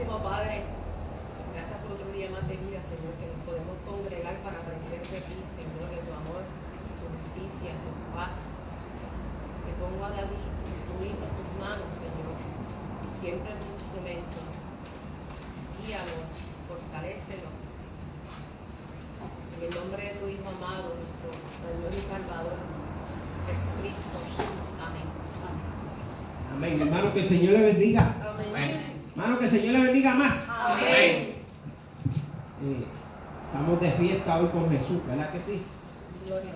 Santísimo Padre, gracias por otro día más de vida, Señor, que nos podemos congregar para aprender de ti, Señor, de tu amor, tu justicia, tu paz. Te pongo a David y tu hijo en tus manos, Señor, siempre en tu instrumento. Guíalo, fortalécelo. En el nombre de tu Hijo amado, nuestro Señor y Salvador, Jesucristo. Amén. Amén. Hermano, que el Señor le bendiga. Amén. Hermano, que el Señor le bendiga más. Amén. Estamos de fiesta hoy con Jesús, ¿verdad que sí? Gloria.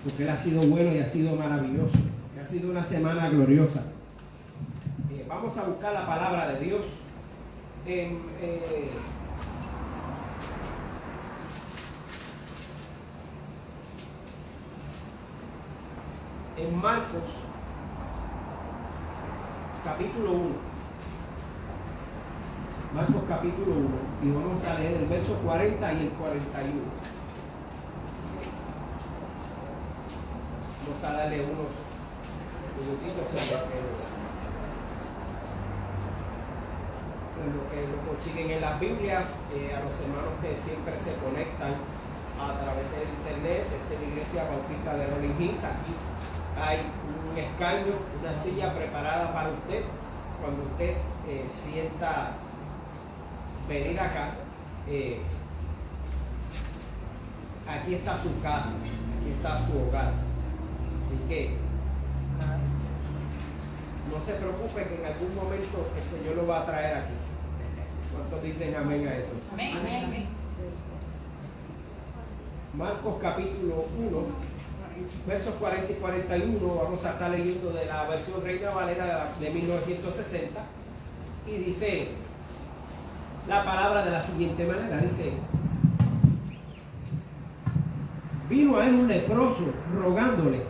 Porque Él ha sido bueno y ha sido maravilloso. Ha sido una semana gloriosa. Vamos a buscar la palabra de Dios en Marcos, capítulo 1. Marcos capítulo 1. Y vamos a leer el verso 40 y el 41. Vamos a darle unos minutitos en lo que lo consiguen en las Biblias, a los hermanos que siempre se conectan a través del internet. Esta es la Iglesia Bautista de Rolling Hills. Aquí hay un escaño, una silla preparada para usted. Cuando usted sienta venir acá, aquí está su casa, aquí está su hogar. Así que no se preocupe, que en algún momento el Señor lo va a traer aquí. ¿Cuántos dicen amén a eso? Amén. Amén. Marcos capítulo 1, versos 40 y 41, vamos a estar leyendo de la versión Reina Valera de 1960, y dice la palabra de la siguiente manera, dice: vino a él un leproso rogándole,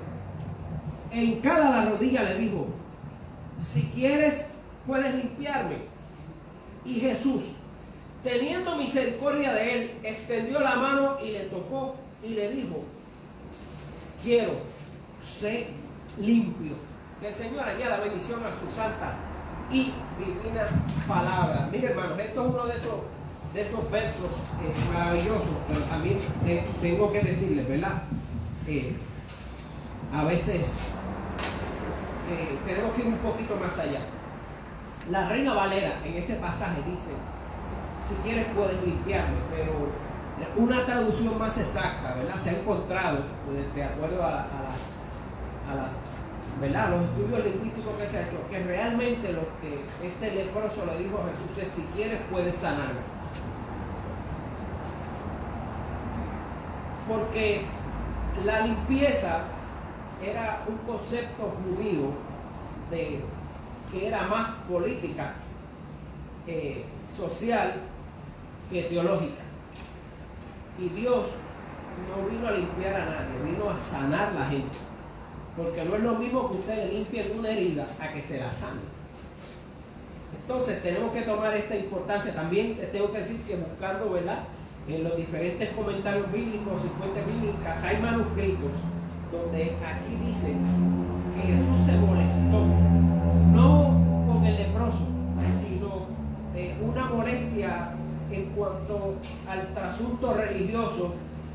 e hincada la rodilla le dijo: si quieres, puedes limpiarme. Y Jesús, teniendo misericordia de él, extendió la mano y le tocó y le dijo: quiero, sé limpio. Que el Señor añada bendición a su santa y divina palabra. Mire, hermanos, esto es uno de estos versos maravillosos, pero también tengo que decirles, ¿verdad? A veces tenemos que ir un poquito más allá. La Reina Valera en este pasaje dice: si quieres puedes limpiarme, pero una traducción más exacta, ¿verdad? Se ha encontrado, de acuerdo a las ¿verdad? Los estudios lingüísticos que se ha hecho, que realmente lo que este leproso le dijo a Jesús es: si quieres puedes sanarme. Porque la limpieza era un concepto judío que era más política, social, que teológica. Y Dios no vino a limpiar a nadie, vino a sanar a la gente. Porque no es lo mismo que usted le limpie una herida a que se la sane. Entonces tenemos que tomar esta importancia. También les tengo que decir que buscando, ¿verdad?, en los diferentes comentarios bíblicos y fuentes bíblicas, hay manuscritos donde aquí dice que Jesús se molestó, no con el leproso, sino una molestia en cuanto al trasunto religioso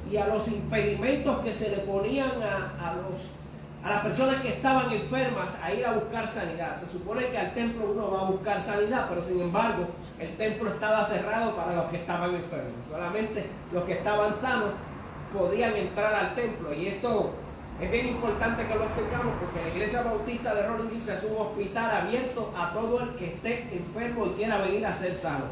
y a los impedimentos que se le ponían a las personas que estaban enfermas a ir a buscar sanidad. Se supone que al templo uno va a buscar sanidad, pero sin embargo el templo estaba cerrado para los que estaban enfermos. Solamente los que estaban sanos podían entrar al templo, y esto es bien importante que lo tengamos, porque la Iglesia Bautista de Rolling Hills es un hospital abierto a todo el que esté enfermo y quiera venir a ser sano.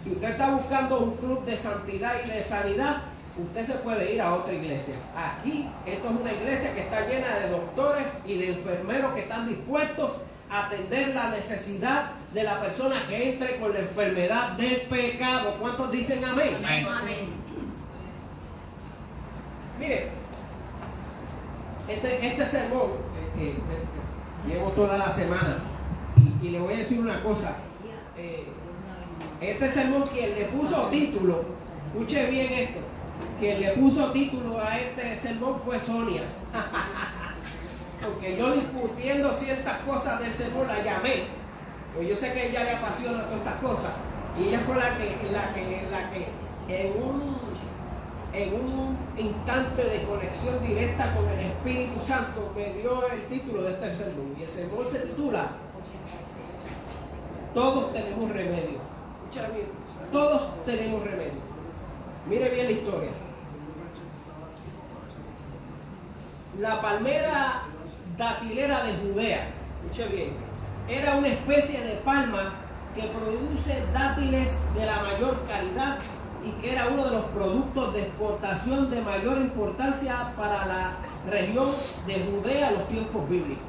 Si usted está buscando un club de santidad y de sanidad, usted se puede ir a otra iglesia. Aquí, esto es una iglesia que está llena de doctores y de enfermeros que están dispuestos a atender la necesidad de la persona que entre con la enfermedad del pecado. ¿Cuántos dicen amén? Amén. Amén. Mire, este sermón llevo toda la semana, y le voy a decir una cosa. Este sermón, quien le puso título, escuche bien esto, quien le puso título a este sermón fue Sonia. Aunque yo discutiendo ciertas cosas del sermón la llamé Pues yo sé que a ella le apasiona todas estas cosas. Y ella fue la que en un instante de conexión directa con el Espíritu Santo me dio el título de este sermón. Y el sermón se titula Todos tenemos remedio. Escucha bien, todos tenemos remedio. Mire bien la historia. La palmera datilera de Judea, escuche bien, era una especie de palma que produce dátiles de la mayor calidad y que era uno de los productos de exportación de mayor importancia para la región de Judea en los tiempos bíblicos.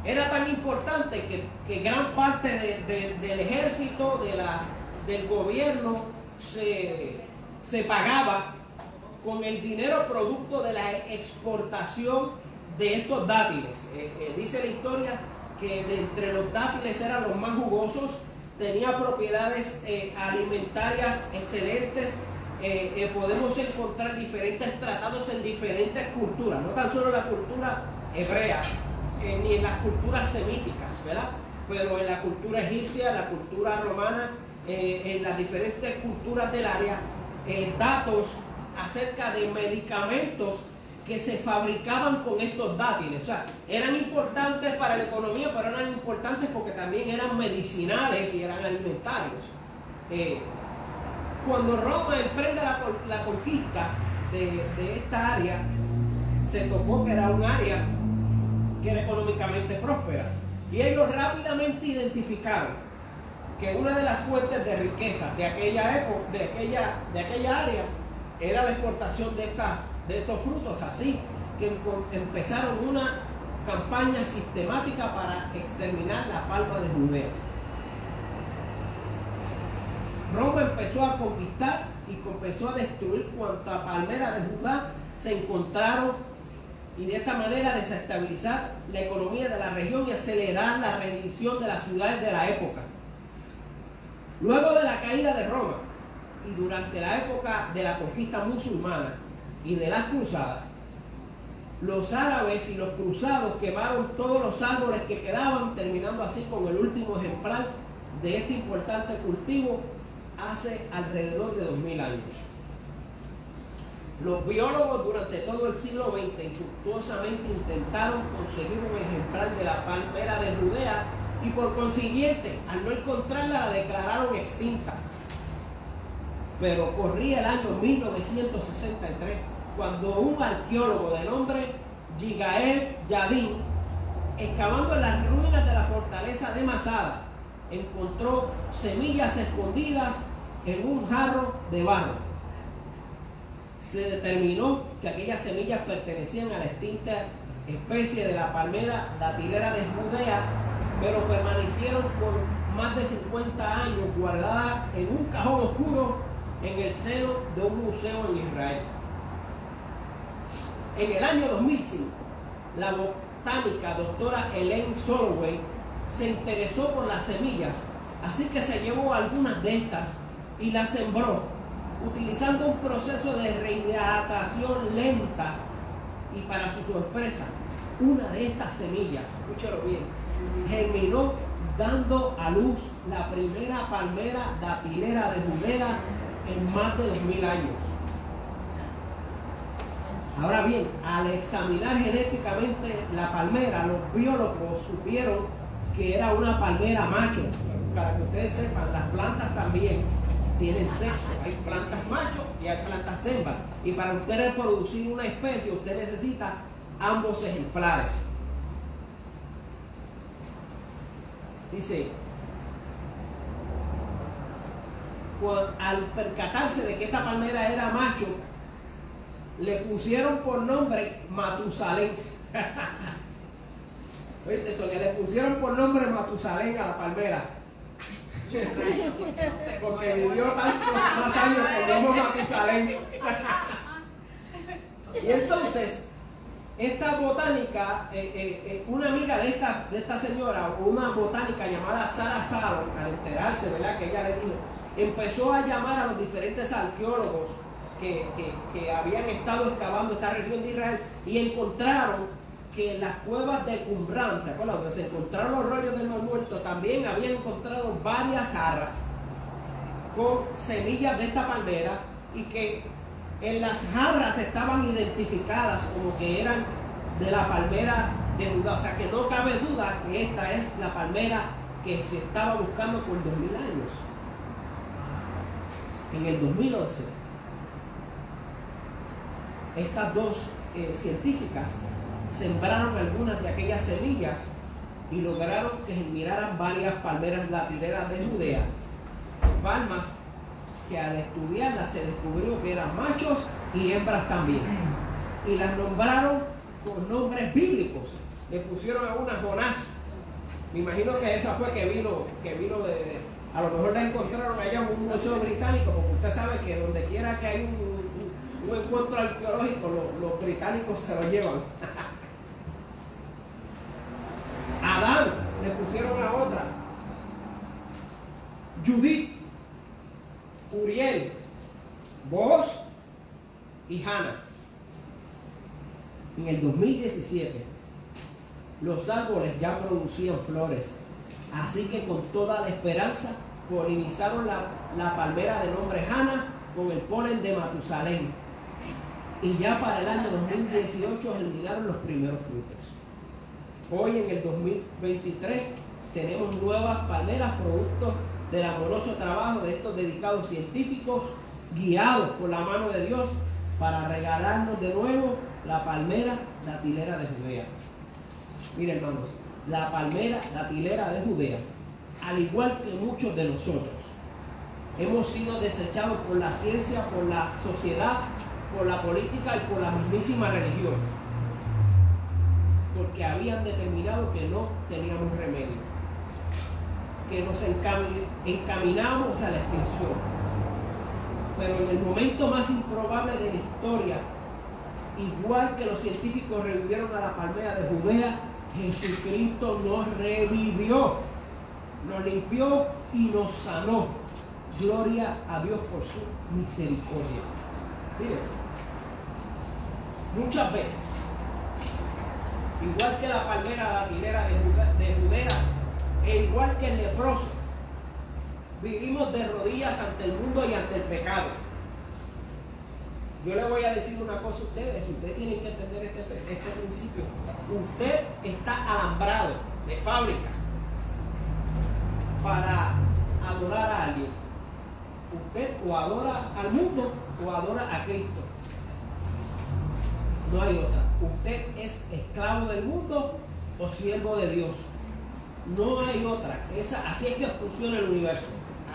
Era tan importante que gran parte del ejército, del gobierno, se pagaba con el dinero producto de la exportación de estos dátiles. Dice la historia que de entre los dátiles eran los más jugosos, tenía propiedades alimentarias excelentes. Podemos encontrar diferentes tratados en diferentes culturas, no tan solo la cultura hebrea, ni en las culturas semíticas, ¿verdad? Pero en la cultura egipcia, la cultura romana, en las diferentes culturas del área, datos acerca de medicamentos que se fabricaban con estos dátiles. O sea, eran importantes para la economía, pero eran importantes porque también eran medicinales y eran alimentarios. Cuando Roma emprende la conquista de esta área, se tocó que era un área que era económicamente próspera. Y ellos rápidamente identificaron que una de las fuentes de riqueza de aquella época, de aquella área, era la exportación de estos frutos. Así que empezaron una campaña sistemática para exterminar la palma de Judea. Roma empezó a conquistar y empezó a destruir cuanta palmera de Judá se encontraron, y de esta manera desestabilizar la economía de la región y acelerar la rendición de las ciudades de la época. Luego de la caída de Roma y durante la época de la conquista musulmana y de las cruzadas, los árabes y los cruzados quemaron todos los árboles que quedaban, terminando así con el último ejemplar de este importante cultivo hace alrededor de 2000 años. Los biólogos durante todo el siglo XX infructuosamente intentaron conseguir un ejemplar de la palmera de Judea y por consiguiente, al no encontrarla, la declararon extinta. Pero corría el año 1963 cuando un arqueólogo de nombre Yigael Yadin, excavando en las ruinas de la fortaleza de Masada, encontró semillas escondidas en un jarro de barro. Se determinó que aquellas semillas pertenecían a la extinta especie de la palmera datilera de Judea, pero permanecieron por más de 50 años guardadas en un cajón oscuro en el seno de un museo en Israel. En el año 2005, la botánica doctora Elaine Soloway se interesó por las semillas, así que se llevó algunas de estas y las sembró, utilizando un proceso de rehidratación lenta, y para su sorpresa, una de estas semillas, escúchalo bien, germinó, dando a luz la primera palmera datilera de Judea en más de 2000 años. Ahora bien, al examinar genéticamente la palmera, los biólogos supieron que era una palmera macho. Para que ustedes sepan, las plantas también tienen sexo. Hay plantas machos y hay plantas hembras. Y para usted reproducir una especie, usted necesita ambos ejemplares. Dice, al percatarse de que esta palmera era macho, le pusieron por nombre Matusalén. ¿Oíste eso? Que le pusieron por nombre Matusalén a la palmera. Porque vivió tantos más años que el mismo Matusalén. Y entonces, esta botánica, una amiga de esta señora, una botánica llamada Sarah Salon, al enterarse, ¿verdad?, que ella le dijo, empezó a llamar a los diferentes arqueólogos que habían estado excavando esta región de Israel y encontraron que en las cuevas de Qumran, ¿te acuerdas? Donde se encontraron los rollos del Mar Muerto, también habían encontrado varias jarras con semillas de esta palmera, y que en las jarras estaban identificadas como que eran de la palmera de Judá. O sea que no cabe duda que esta es la palmera que se estaba buscando por 2000 años. En el 2011, estas dos científicas sembraron algunas de aquellas semillas y lograron que germinaran varias palmeras latileras de Judea. Palmas que al estudiarlas se descubrió que eran machos y hembras también. Y las nombraron con nombres bíblicos. Le pusieron a una Jonás. Me imagino que esa fue que vino a lo mejor la encontraron allá en un museo británico, porque usted sabe que donde quiera que hay un encuentro arqueológico, los británicos se lo llevan. Adán le pusieron a otra. Judith, Uriel, Boaz y Hannah. En el 2017 los árboles ya producían flores, así que con toda la esperanza polinizaron la palmera de nombre Hannah con el polen de Matusalén, y ya para el año 2018 germinaron los primeros frutos. Hoy en el 2023 tenemos nuevas palmeras producto del amoroso trabajo de estos dedicados científicos guiados por la mano de Dios para regalarnos de nuevo la palmera datilera de Judea. Miren, hermanos, la palmera datilera de Judea, al igual que muchos de nosotros, hemos sido desechados por la ciencia, por la sociedad, por la política y por la mismísima religión, porque habían determinado que no teníamos remedio, que nos encaminábamos a la extinción. Pero en el momento más improbable de la historia, igual que los científicos revivieron a la palmera de Judea, Jesucristo nos revivió, nos limpió y nos sanó. Gloria a Dios por su misericordia. Miren, muchas veces, igual que la palmera datilera de Judea, e igual que el leproso, vivimos de rodillas ante el mundo y ante el pecado. Yo le voy a decir una cosa a ustedes tienen que entender este principio. Usted está alambrado de fábrica para adorar a alguien. Usted o adora al mundo o adora a Cristo. No hay otra. Usted es esclavo del mundo o siervo de Dios. No hay otra. Así es que funciona el universo.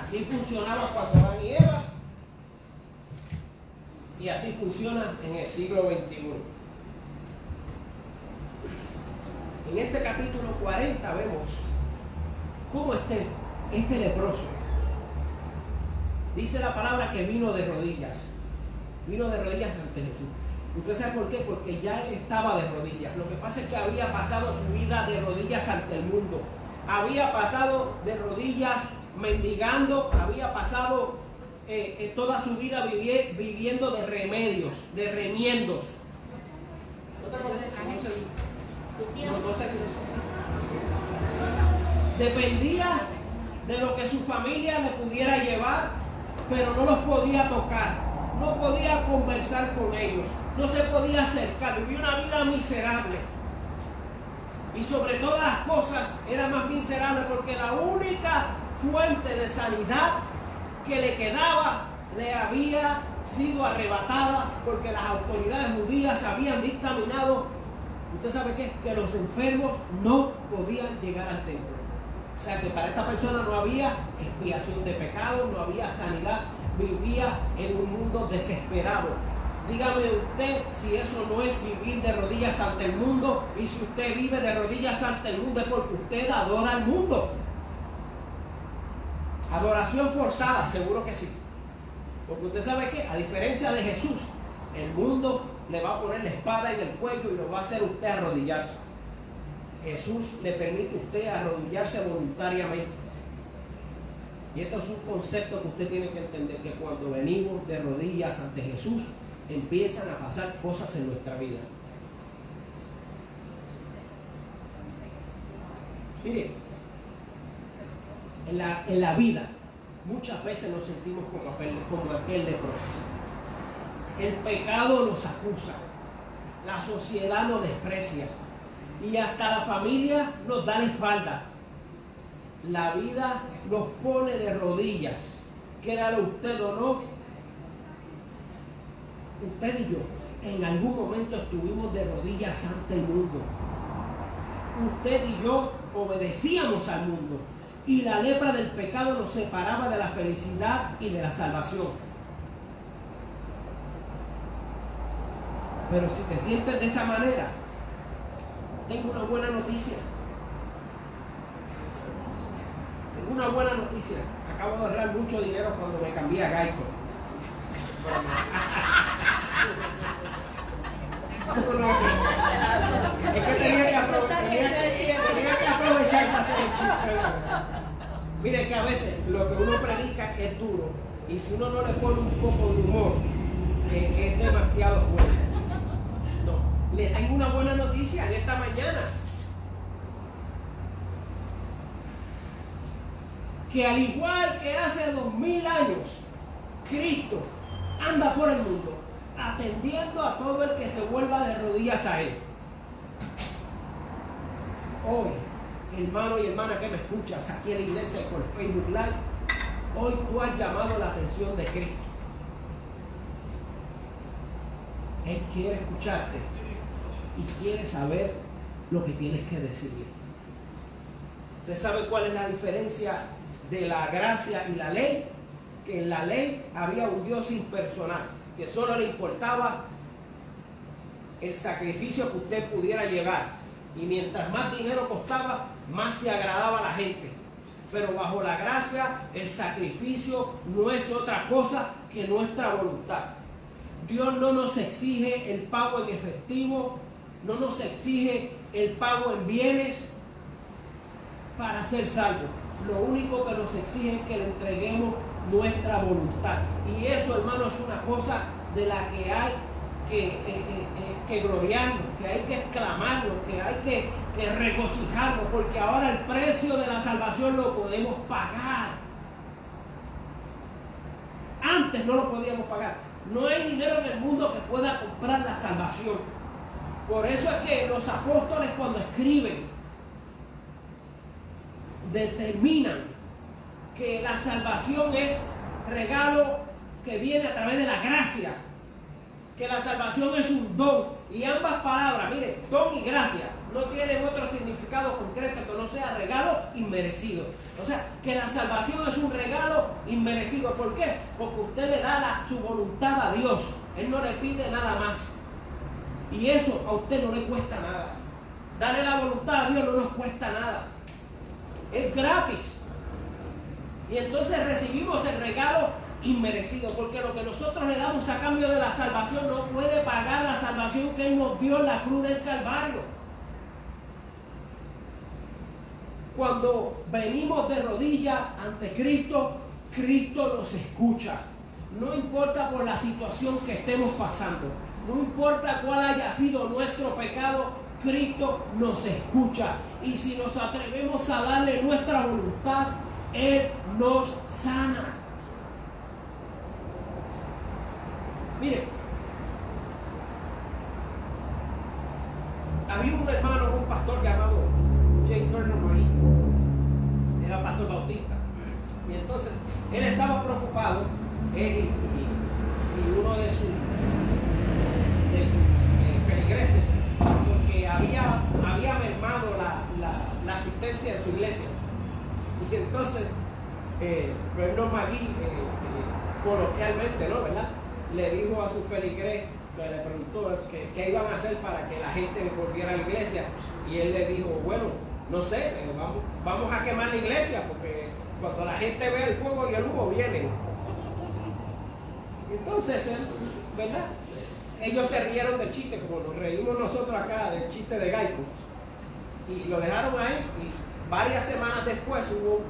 Así funcionaba cuando Adán y Eva, y así funciona en el siglo XXI. En este capítulo 40 vemos cómo este leproso, dice la palabra que vino de rodillas ante Jesús. ¿Usted sabe por qué? Porque ya él estaba de rodillas. Lo que pasa es que había pasado su vida de rodillas ante el mundo. Había pasado de rodillas mendigando, había pasado toda su vida viviendo de remedios, de remiendos. Dependía de lo que su familia le pudiera llevar, pero no los podía tocar, no podía conversar con ellos, no se podía acercar, vivía una vida miserable. Y sobre todas las cosas era más miserable porque la única fuente de sanidad que le quedaba le había sido arrebatada, porque las autoridades judías habían dictaminado, ¿usted sabe qué? Que los enfermos no podían llegar al templo. O sea que para esta persona no había expiación de pecados, no había sanidad, vivía en un mundo desesperado. Dígame usted si eso no es vivir de rodillas ante el mundo, y si usted vive de rodillas ante el mundo es porque usted adora al mundo. Adoración forzada, seguro que sí. Porque usted sabe que, a diferencia de Jesús, el mundo le va a poner la espada en el cuello y lo va a hacer usted arrodillarse. Jesús le permite a usted arrodillarse voluntariamente. Y esto es un concepto que usted tiene que entender, que cuando venimos de rodillas ante Jesús, empiezan a pasar cosas en nuestra vida. Mire, en la vida muchas veces nos sentimos como aquel leproso. El pecado nos acusa, la sociedad nos desprecia y hasta la familia nos da la espalda. La vida nos pone de rodillas, créalo usted o no. Usted y yo en algún momento estuvimos de rodillas ante el mundo. Usted y yo obedecíamos al mundo y la lepra del pecado nos separaba de la felicidad y de la salvación. Pero si te sientes de esa manera, tengo una buena noticia. Tengo una buena noticia. Acabo de ahorrar mucho dinero cuando me cambié a Geico. Es que tenía que aprovechar para hacer el chiste. Mire que a veces lo que uno predica es duro y si uno no le pone un poco de humor, es demasiado fuerte. No, le tengo una buena noticia en esta mañana. Que al igual que hace 2000 años, Cristo anda por el mundo atendiendo a todo el que se vuelva de rodillas a Él. Hoy, hermano y hermana que me escuchas aquí en la iglesia por Facebook Live, hoy tú has llamado la atención de Cristo. Él quiere escucharte y quiere saber lo que tienes que decirle. ¿Usted sabe cuál es la diferencia de la gracia y la ley? Que en la ley había un Dios impersonal, que solo le importaba el sacrificio que usted pudiera llevar. Y mientras más dinero costaba, más se agradaba a la gente. Pero bajo la gracia, el sacrificio no es otra cosa que nuestra voluntad. Dios no nos exige el pago en efectivo, no nos exige el pago en bienes para ser salvos. Lo único que nos exige es que le entreguemos nuestra voluntad. Y eso, hermano, es una cosa de la que hay que gloriarnos, que hay que exclamarnos, que hay que regocijarnos, porque ahora el precio de la salvación lo podemos pagar. Antes no lo podíamos pagar. No hay dinero en el mundo que pueda comprar la salvación. Por eso es que los apóstoles, cuando escriben, determinan que la salvación es regalo que viene a través de la gracia, que la salvación es un don, y ambas palabras, mire, don y gracia, no tienen otro significado concreto que no sea regalo inmerecido. O sea, que la salvación es un regalo inmerecido. ¿Por qué? Porque usted le da su voluntad a Dios. Él no le pide nada más. Y eso a usted no le cuesta nada. Darle la voluntad a Dios no nos cuesta nada. Es gratis. Y entonces recibimos el regalo inmerecido, porque lo que nosotros le damos a cambio de la salvación no puede pagar la salvación que Él nos dio en la cruz del Calvario. Cuando venimos de rodillas ante Cristo, Cristo nos escucha. No importa por la situación que estemos pasando, no importa cuál haya sido nuestro pecado, Cristo nos escucha. Y si nos atrevemos a darle nuestra voluntad, Él nos sana. Mire, había un hermano, un pastor llamado James Bernard Marie, era pastor bautista, y entonces él estaba preocupado, él y uno de sus feligreses, porque había mermado la asistencia de su iglesia. Y entonces Bernard Marie, coloquialmente, ¿no? ¿Verdad?, le dijo a su feligrés, le preguntó qué iban a hacer para que la gente volviera a la iglesia, y él le dijo, bueno, no sé, vamos a quemar la iglesia, porque cuando la gente ve el fuego y el humo vienen. Entonces, ¿verdad?, ellos se rieron del chiste, como nos reímos nosotros acá del chiste de Geico, y lo dejaron ahí, y varias semanas después hubo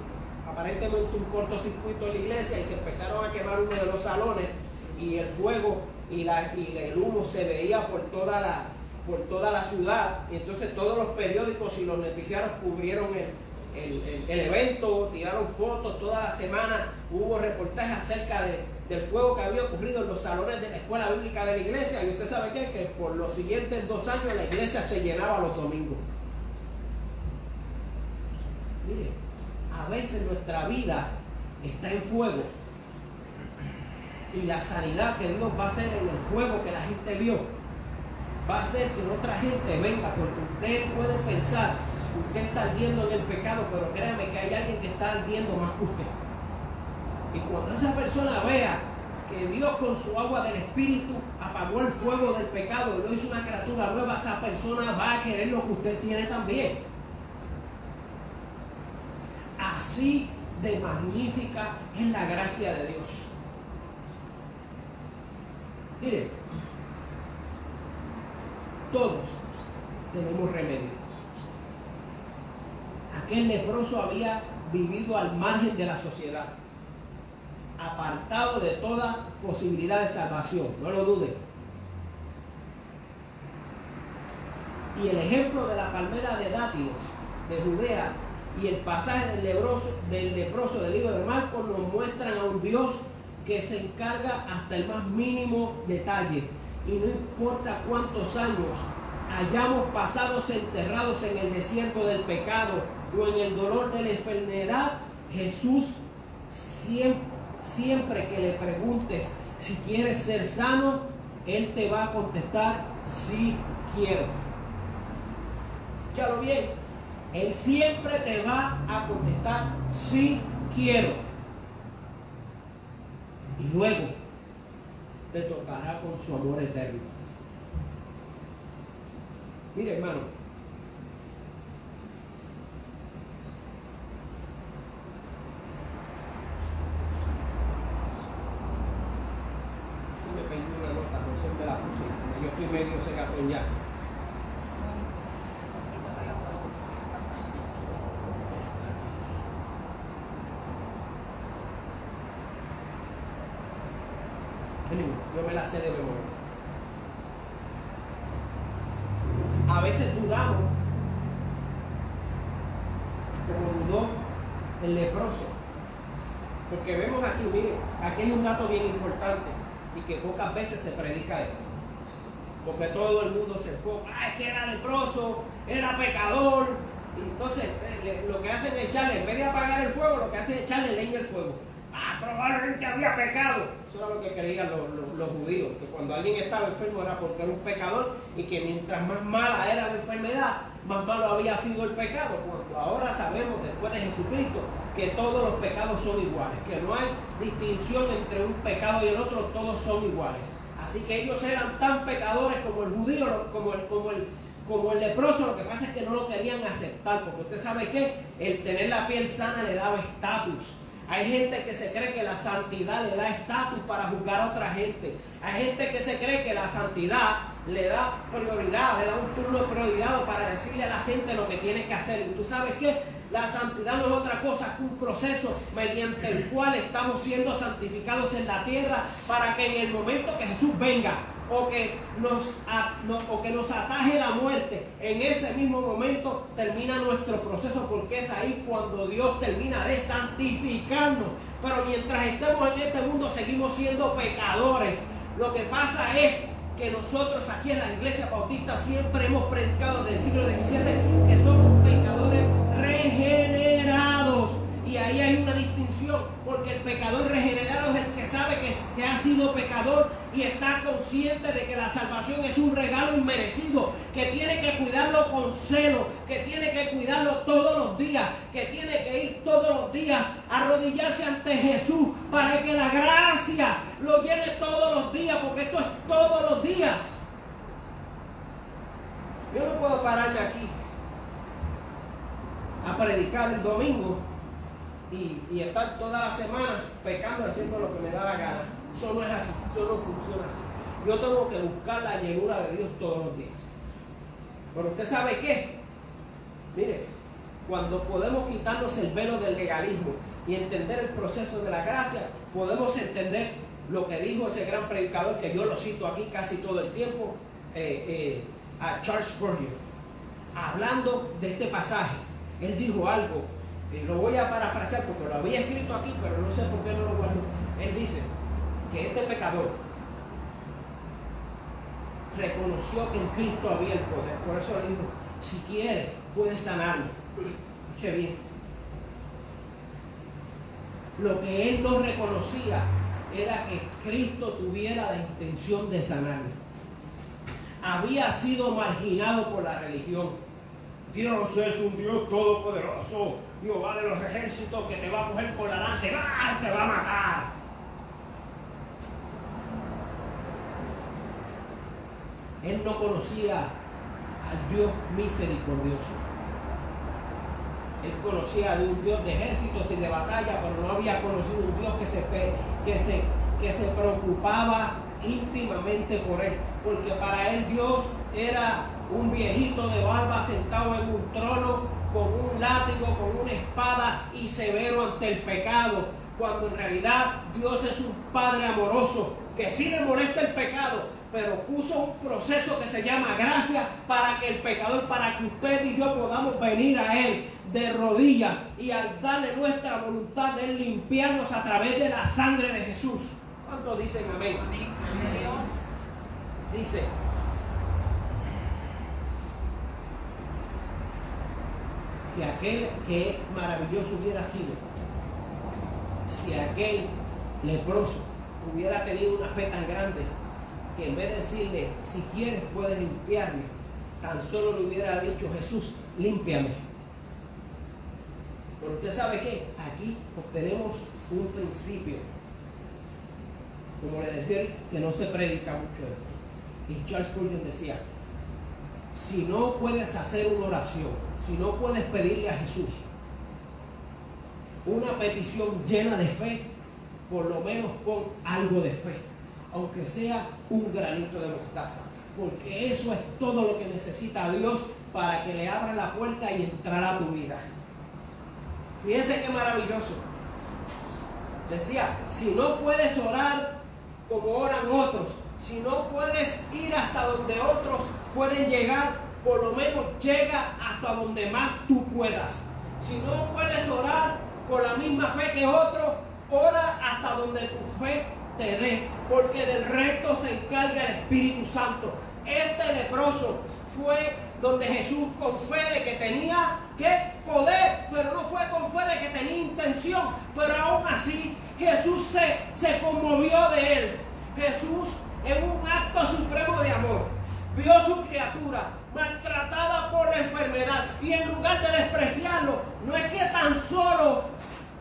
aparentemente un cortocircuito en la iglesia y se empezaron a quemar uno de los salones, y el fuego y el humo se veía por toda por toda la ciudad, y entonces todos los periódicos y los noticiarios cubrieron el evento, tiraron fotos, toda la semana hubo reportajes acerca del fuego que había ocurrido en los salones de la escuela bíblica de la iglesia, y usted sabe qué, que por los siguientes 2 años la iglesia se llenaba los domingos. Mire, a veces nuestra vida está en fuego, y la sanidad que Dios va a hacer en el fuego que la gente vio va a hacer que otra gente venga, porque usted puede pensar, usted está ardiendo en el pecado, pero créame que hay alguien que está ardiendo más que usted. Y cuando esa persona vea que Dios con su agua del Espíritu apagó el fuego del pecado y lo hizo una criatura nueva, esa persona va a querer lo que usted tiene también. Así de magnífica es la gracia de Dios. Miren, todos tenemos remedio. Aquel leproso había vivido al margen de la sociedad, apartado de toda posibilidad de salvación, no lo dude. Y el ejemplo de la palmera de dátiles de Judea y el pasaje del leproso del libro de Marcos nos muestran a un Dios que se encarga hasta el más mínimo detalle, y no importa cuántos años hayamos pasado enterrados en el desierto del pecado o en el dolor de la enfermedad, Jesús siempre que le preguntes si quieres ser sano, Él te va a contestar: sí quiero. Escúchalo bien, Él siempre te va a contestar: sí quiero. Y luego te tocará con su amor eterno. Mire, hermano, si me pedí una nota, no sé, me la puse, yo estoy medio segatón ya. Yo me la sé de memoria. A veces dudamos, como dudó el leproso, porque vemos aquí, mire, aquí hay un dato bien importante y que pocas veces se predica esto, porque todo el mundo se enfoca: es que era leproso, era pecador, y entonces lo que hacen es echarle, en vez de apagar el fuego, lo que hacen es echarle leña al fuego. Probablemente había pecado. Eso era lo que creían los judíos, que cuando alguien estaba enfermo era porque era un pecador, y que mientras más mala era la enfermedad, más malo había sido el pecado. Cuando ahora sabemos, después de Jesucristo, que todos los pecados son iguales, que no hay distinción entre un pecado y el otro, todos son iguales. Así que ellos eran tan pecadores como el judío, como el leproso. Lo que pasa es que no lo querían aceptar, porque usted sabe que el tener la piel sana le daba estatus. Hay gente que se cree que la santidad le da estatus para juzgar a otra gente. Hay gente que se cree que la santidad le da prioridad, le da un turno de prioridad para decirle a la gente lo que tiene que hacer. Y tú sabes qué, la santidad no es otra cosa que un proceso mediante el cual estamos siendo santificados en la tierra, para que en el momento que Jesús venga, o que nos ataje la muerte, en ese mismo momento termina nuestro proceso, porque es ahí cuando Dios termina de santificarnos. Pero mientras estemos en este mundo seguimos siendo pecadores. Lo que pasa es que nosotros aquí en la Iglesia Bautista siempre hemos predicado desde el siglo XVII que somos pecadores regenerados. Y ahí hay una distinción, porque el pecador regenerado es el que sabe que ha sido pecador y está consciente de que la salvación es un regalo inmerecido, que tiene que cuidarlo con celo, que tiene que cuidarlo todos los días, que tiene que ir todos los días a arrodillarse ante Jesús para que la gracia lo llene todos los días, porque esto es todos los días. Yo no puedo pararme aquí a predicar el domingo y estar toda la semana pecando, haciendo lo que me da la gana. Eso no es así, eso no funciona así. Yo tengo que buscar la llenura de Dios todos los días. Pero usted sabe qué, mire, cuando podemos quitarnos el velo del legalismo y entender el proceso de la gracia, podemos entender lo que dijo ese gran predicador, que yo lo cito aquí casi todo el tiempo, a Charles Spurgeon, hablando de este pasaje. Él dijo algo, lo voy a parafrasear porque lo había escrito aquí, pero no sé por qué no lo guardo. Él dice que este pecador reconoció que en Cristo había el poder. Por eso le dijo, si quieres, puedes sanarme. Escuche bien. Lo que él no reconocía era que Cristo tuviera la intención de sanarle. Había sido marginado por la religión. Dios es un Dios todopoderoso, Jehová de los ejércitos, que te va a coger con la lanza y te va a matar. Él no conocía al Dios misericordioso. Él conocía de un Dios de ejércitos y de batalla, pero no había conocido un Dios que se preocupaba íntimamente por él, porque para él Dios era un viejito de barba sentado en un trono con un látigo, con una espada y severo ante el pecado, cuando en realidad Dios es un Padre amoroso que sí le molesta el pecado, pero puso un proceso que se llama gracia para que el pecador, para que usted y yo podamos venir a él de rodillas y al darle nuestra voluntad de él limpiarnos a través de la sangre de Jesús. ¿Cuántos dicen amén? Amén. Dice, que aquel que maravilloso hubiera sido si aquel leproso hubiera tenido una fe tan grande que en vez de decirle, si quieres puedes limpiarme, tan solo le hubiera dicho, Jesús, límpiame. Pero usted sabe que aquí obtenemos un principio, como le decía, que no se predica mucho esto. Y Charles Spurgeon decía, si no puedes hacer una oración, si no puedes pedirle a Jesús una petición llena de fe, por lo menos pon algo de fe, aunque sea un granito de mostaza, porque eso es todo lo que necesita Dios para que le abra la puerta y entrar a tu vida. Fíjense qué maravilloso. Decía, si no puedes orar como oran otros, si no puedes ir hasta donde otros pueden llegar, por lo menos llega hasta donde más tú puedas. Si no puedes orar con la misma fe que otros, ora hasta donde tu fe te dé, porque del resto se encarga el Espíritu Santo. Este leproso fue donde Jesús, con fe de que tenía que poder, pero no fue con fe de que tenía intención, pero aún así Jesús se conmovió de él. Jesús, en un acto supremo de amor, vio a su criatura maltratada por la enfermedad y en lugar de despreciarlo, no es que tan solo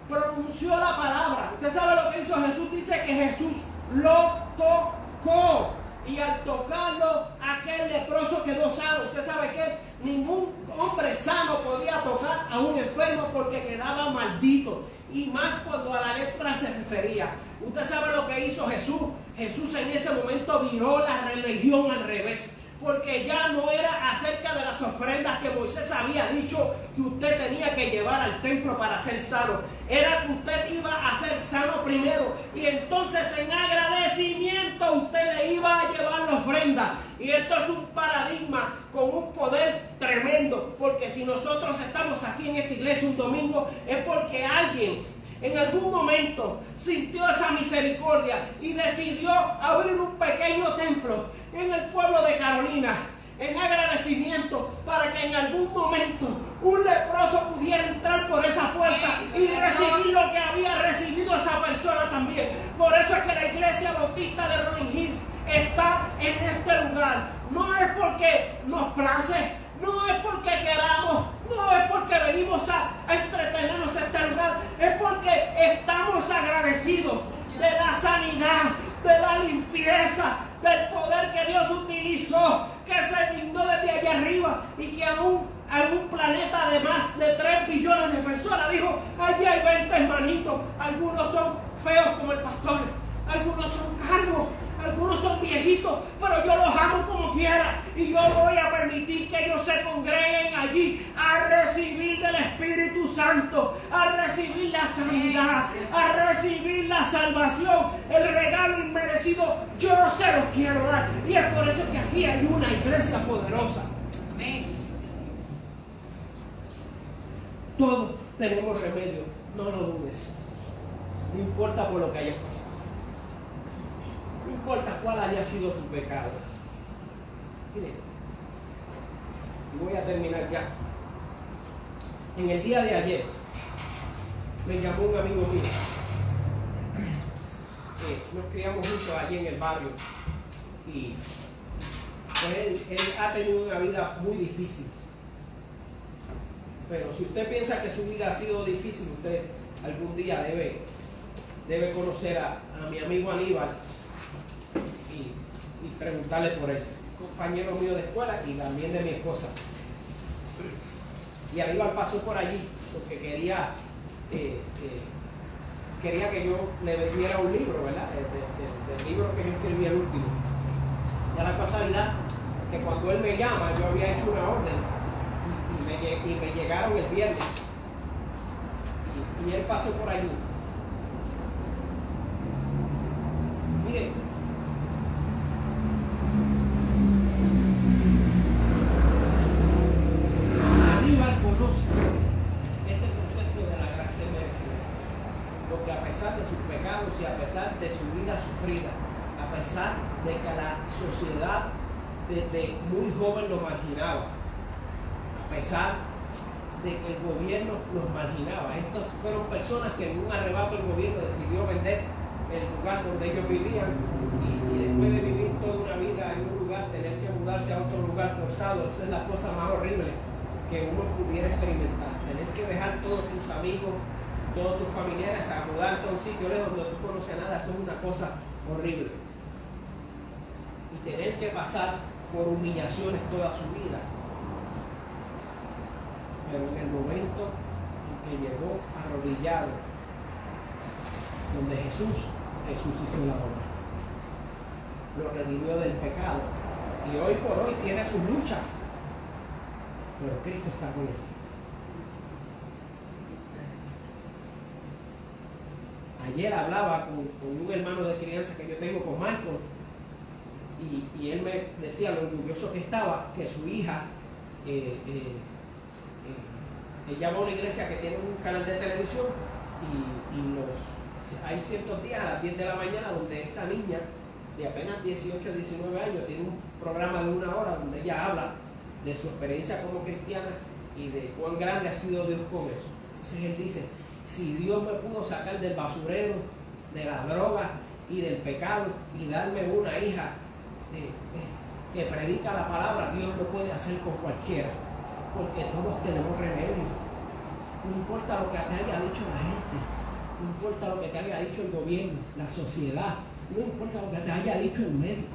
pronunció la palabra. Usted sabe lo que hizo Jesús. Dice que Jesús lo tocó y al tocarlo aquel leproso quedó sano. Usted sabe que ningún hombre sano podía tocar a un enfermo porque quedaba maldito, y más cuando a la lepra se refería. Usted sabe lo que hizo Jesús. Jesús en ese momento viró la religión al revés, porque ya no era acerca de las ofrendas que Moisés había dicho que usted tenía que llevar al templo para ser sano. Era que usted iba a ser sano primero y entonces en agradecimiento usted le iba a llevar la ofrenda. Y esto es un paradigma con un poder tremendo, porque si nosotros estamos aquí en esta iglesia un domingo es porque alguien en algún momento sintió esa misericordia y decidió abrir un pequeño templo en el pueblo de Carolina en agradecimiento para que en algún momento un leproso pudiera entrar por esa puerta y recibir lo que había recibido esa persona también. Por eso es que la iglesia bautista de Rolling Hills está en este lugar. No es porque nos place, no es porque queramos, no es porque venimos a entretenernos en este lugar, es porque estamos agradecidos de la sanidad, de la limpieza, del poder que Dios utilizó, que se dignó desde allá arriba y que aún en un planeta de más de 3 billones de personas dijo, allí hay 20 hermanitos, algunos son feos como el pastor, algunos son calvos, algunos son viejitos, pero yo los amo como quiera y yo voy a permitir que ellos se congreguen allí a recibir del Espíritu Santo, a recibir la sanidad, a recibir recibir la salvación, el regalo inmerecido, yo no se los quiero dar. Y es por eso que aquí hay una iglesia poderosa. Amén. Todos tenemos remedio, no lo dudes. No importa por lo que hayas pasado. No importa cuál haya sido tu pecado. Mire, y voy a terminar ya. En el día de ayer me llamó un amigo mío. Nos criamos juntos allí en el barrio. Y pues él ha tenido una vida muy difícil. Pero si usted piensa que su vida ha sido difícil, usted algún día debe conocer a mi amigo Aníbal y preguntarle por él. Compañero mío de escuela y también de mi esposa. Y Aníbal pasó por allí porque quería que yo le vendiera un libro, ¿verdad? Del libro que yo escribí el último. Ya la casualidad que cuando él me llama, yo había hecho una orden y me llegaron el viernes. Y él pasó por allí. Mire, Aníbal conoce este concepto de la gracia merecida, porque a pesar de sus pecados y a pesar de su vida sufrida, a pesar de que la sociedad desde muy joven lo marginaba, a pesar de que el gobierno los marginaba, estas fueron personas que en un arrebato el gobierno decidió vender el lugar donde ellos vivían y después de vivir toda una vida en un lugar, tener que mudarse a otro lugar forzado. Esa es la cosa más horrible que uno pudiera experimentar, tener que dejar todos tus amigos, todos tus familiares a mudarte a un sitio lejos donde tú no conoces nada. Eso es una cosa horrible, y tener que pasar por humillaciones toda su vida. Pero en el momento en que llegó arrodillado donde Jesús hizo la obra, lo redimió del pecado, y hoy por hoy tiene sus luchas, pero Cristo está con él. Ayer hablaba con un hermano de crianza que yo tengo, con Marcos, y él me decía lo orgulloso que estaba, que su hija, ella va a una iglesia que tiene un canal de televisión, y hay ciertos días a las 10 de la mañana donde esa niña de apenas 18 o 19 años tiene un programa de 1 hora donde ella habla de su experiencia como cristiana y de cuán grande ha sido Dios con eso. Entonces él dice, si Dios me pudo sacar del basurero, de la droga y del pecado y darme una hija que predica la palabra, Dios lo puede hacer con cualquiera, porque todos tenemos remedio. No importa lo que te haya dicho la gente, no importa lo que te haya dicho el gobierno, la sociedad, no importa lo que te haya dicho el médico.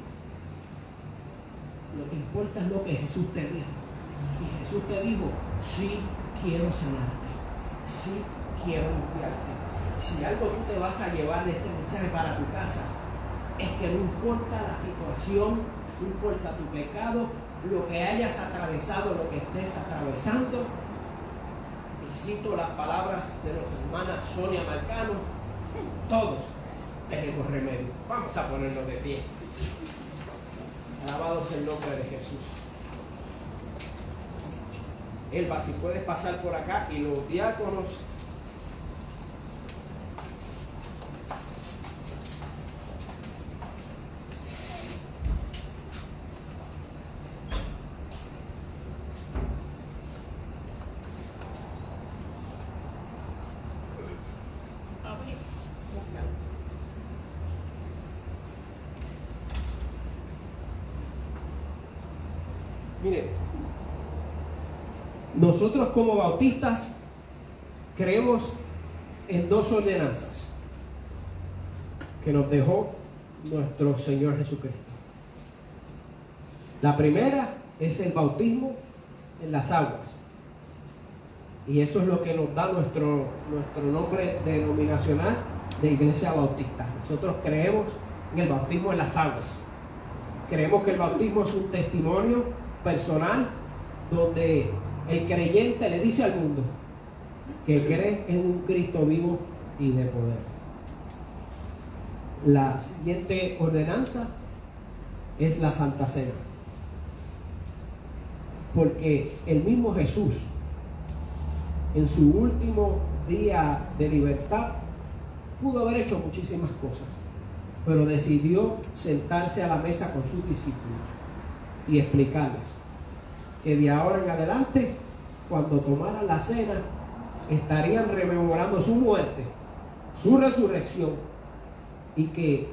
Lo que importa es lo que Jesús te dijo. Y Jesús te dijo, sí quiero sanarte, sí quiero limpiarte. Si algo tú te vas a llevar de este mensaje para tu casa, es que no importa la situación, no importa tu pecado, lo que hayas atravesado, lo que estés atravesando. Y cito las palabras de nuestra hermana Sonia Marcano, todos tenemos remedio. Vamos a ponernos de pie. Alabado sea el nombre de Jesús. Elba, si puedes pasar por acá, y los diáconos. Mire, nosotros como bautistas creemos en 2 ordenanzas que nos dejó nuestro Señor Jesucristo. La primera es el bautismo en las aguas, y eso es lo que nos da nuestro nombre denominacional de Iglesia Bautista. Nosotros creemos en el bautismo en las aguas. Creemos que el bautismo es un testimonio personal donde el creyente le dice al mundo que cree en un Cristo vivo y de poder. La siguiente ordenanza es la Santa Cena. Porque el mismo Jesús, en su último día de libertad, pudo haber hecho muchísimas cosas, pero decidió sentarse a la mesa con sus discípulos y explicarles que de ahora en adelante, cuando tomaran la cena, estarían rememorando su muerte, su resurrección, y que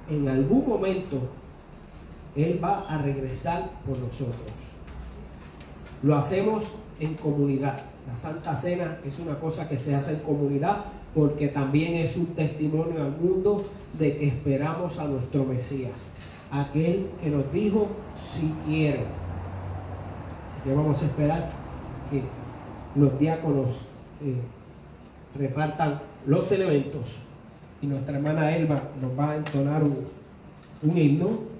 en algún momento Él va a regresar por nosotros. Lo hacemos en comunidad. La Santa Cena es una cosa que se hace en comunidad porque también es un testimonio al mundo de que esperamos a nuestro Mesías, aquel que nos dijo si quiere. Así que vamos a esperar que los diáconos repartan los elementos y nuestra hermana Elba nos va a entonar un himno.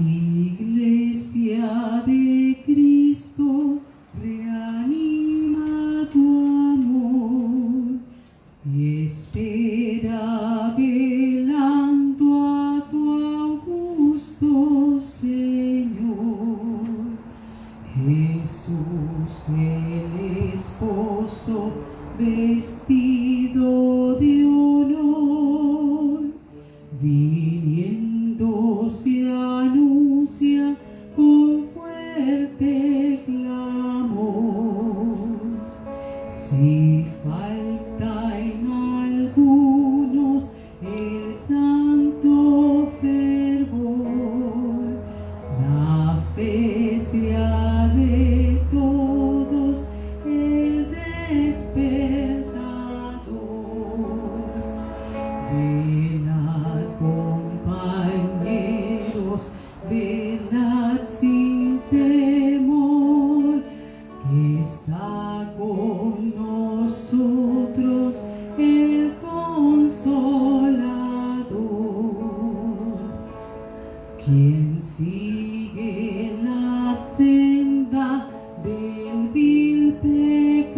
Iglesia de Cristo, reanima tu amor y espera velando a tu augusto Señor. Jesús el esposo vestido de honor, viniendo se anuncia con fuerte clamor. Si falta en algunos el santo fervor, la fe sea de todos el despertador. Velad, compañeros, velad sin temor, que está con nosotros el Consolador. Quien sigue la senda del vil pecador,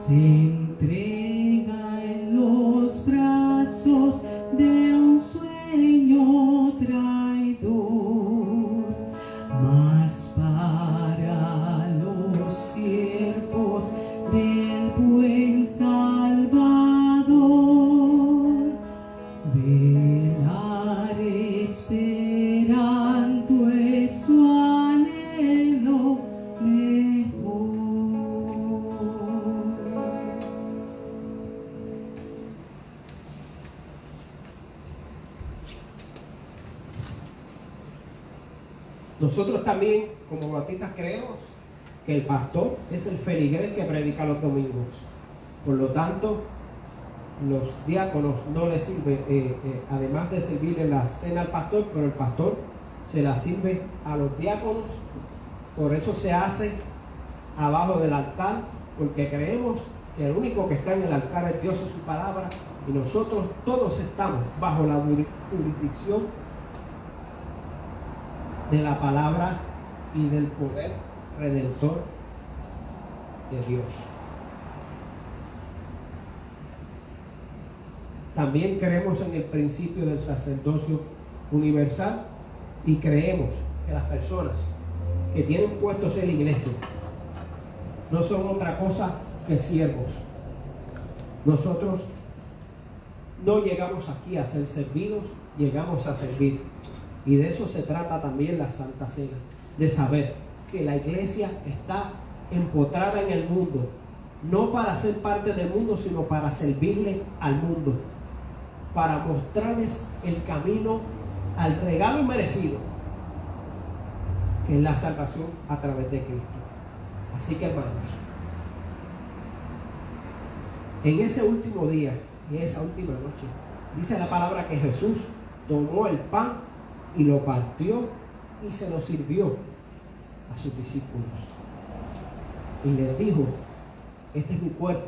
se entrega en los brazos de un sueño traidor. Mas para los siervos del buen Salvador, velar esperando es su anhelo mejor. Nosotros también, como bautistas, creemos que el pastor es el feligrés que predica los domingos. Por lo tanto, los diáconos no les sirve, además de servirle la cena al pastor, pero el pastor se la sirve a los diáconos. Por eso se hace abajo del altar, porque creemos que el único que está en el altar es Dios y su palabra, y nosotros todos estamos bajo la jurisdicción de la palabra y del poder redentor de Dios. También creemos en el principio del sacerdocio universal y creemos que las personas que tienen puestos en la iglesia no son otra cosa que siervos. Nosotros no llegamos aquí a ser servidos, llegamos a servir. Y de eso se trata también la Santa Cena, de saber que la iglesia está empotrada en el mundo, no para ser parte del mundo, sino para servirle al mundo, para mostrarles el camino al regalo merecido, que es la salvación a través de Cristo. Así que, hermanos, en ese último día y esa última noche, dice la palabra que Jesús tomó el pan y lo partió y se lo sirvió a sus discípulos y les dijo: este es mi cuerpo,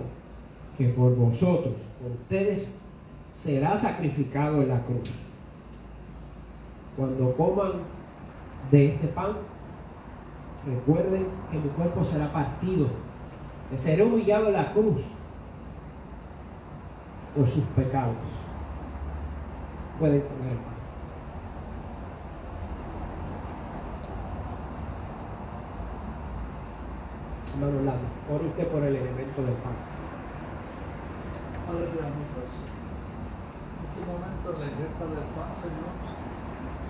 que por vosotros, por ustedes, será sacrificado en la cruz. Cuando coman de este pan, recuerden que mi cuerpo será partido, que seré humillado en la cruz por sus pecados. Pueden comer el pan. Hermano Lando, ore usted por el elemento del pan. Padre, te damos gracias. En este momento la ingesta del pan, Señor,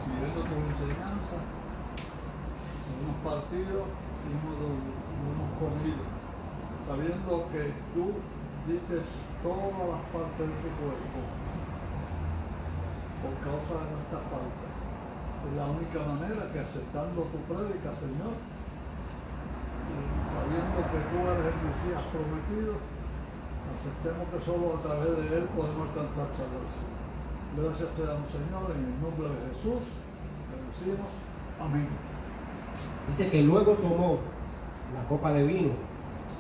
siguiendo tu enseñanza, hemos partido y hemos comido, sabiendo que tú diste todas las partes de tu cuerpo por causa de nuestra falta. Es la única manera que aceptando tu prédica, Señor, y sabiendo que tú eres el Mesías prometido, aceptemos que solo a través de él podemos alcanzar salvación. Gracias te damos, Señor, en el nombre de Jesús, te decimos amén. Dice que luego tomó la copa de vino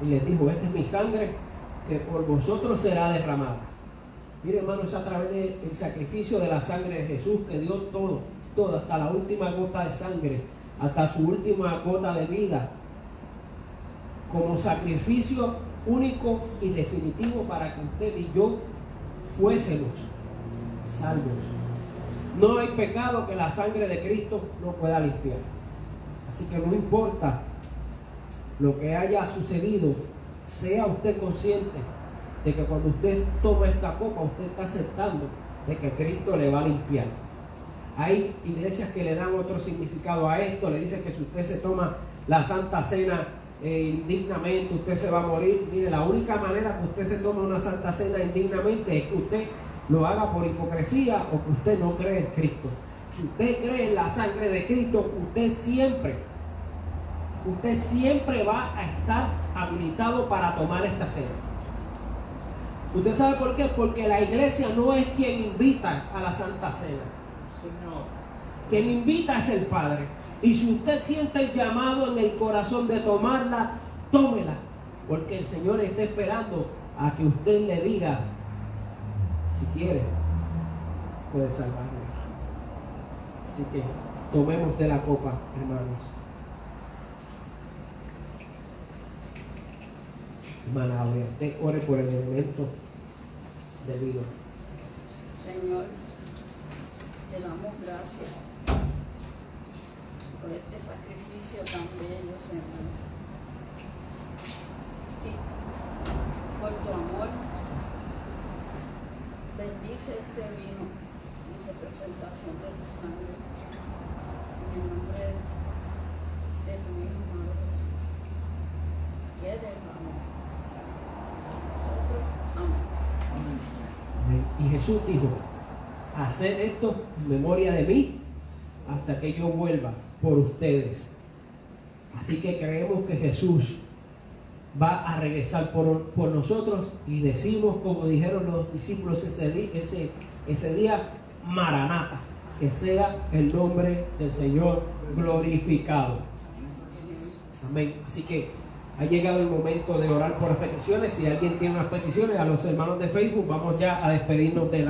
y les dijo: esta es mi sangre que por vosotros será derramada. Mire, hermanos, a través del sacrificio de la sangre de Jesús, que dio todo, hasta la última gota de sangre, hasta su última gota de vida, como sacrificio único y definitivo para que usted y yo fuésemos salvos. No hay pecado que la sangre de Cristo no pueda limpiar. Así que no importa lo que haya sucedido, sea usted consciente de que cuando usted toma esta copa, usted está aceptando de que Cristo le va a limpiar. Hay iglesias que le dan otro significado a esto, le dicen que si usted se toma la Santa Cena indignamente, usted se va a morir. Mire, la única manera que usted se tome una Santa Cena indignamente es que usted lo haga por hipocresía o que usted no cree en Cristo. Si usted cree en la sangre de Cristo, usted siempre va a estar habilitado para tomar esta cena. ¿Usted sabe por qué? Porque la iglesia no es quien invita a la Santa Cena. Señor, Quien invita es el Padre. Y si usted siente el llamado en el corazón de tomarla, tómela. Porque el Señor está esperando a que usted le diga: si quiere, puede salvarme. Así que tomemos de la copa, hermanos. Hermana Aurea, usted ore por el elemento del vino. Señor, te damos gracias por este sacrificio tan bello, Señor. Y por tu amor, bendice este vino en representación de tu sangre. En el nombre de tu Hijo amado Jesús, que derramó nosotros. Amén. Y Jesús dijo: haced esto en memoria de mí hasta que yo vuelva por ustedes. Así que creemos que Jesús va a regresar por nosotros, y decimos, como dijeron los discípulos ese día: Maranata, que sea el nombre del Señor glorificado. Amén. Así que ha llegado el momento de orar por las peticiones. Si alguien tiene unas peticiones, a los hermanos de Facebook, vamos ya a despedirnos de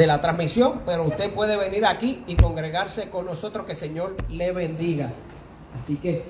la transmisión, pero usted puede venir aquí y congregarse con nosotros. Que el Señor le bendiga. Así que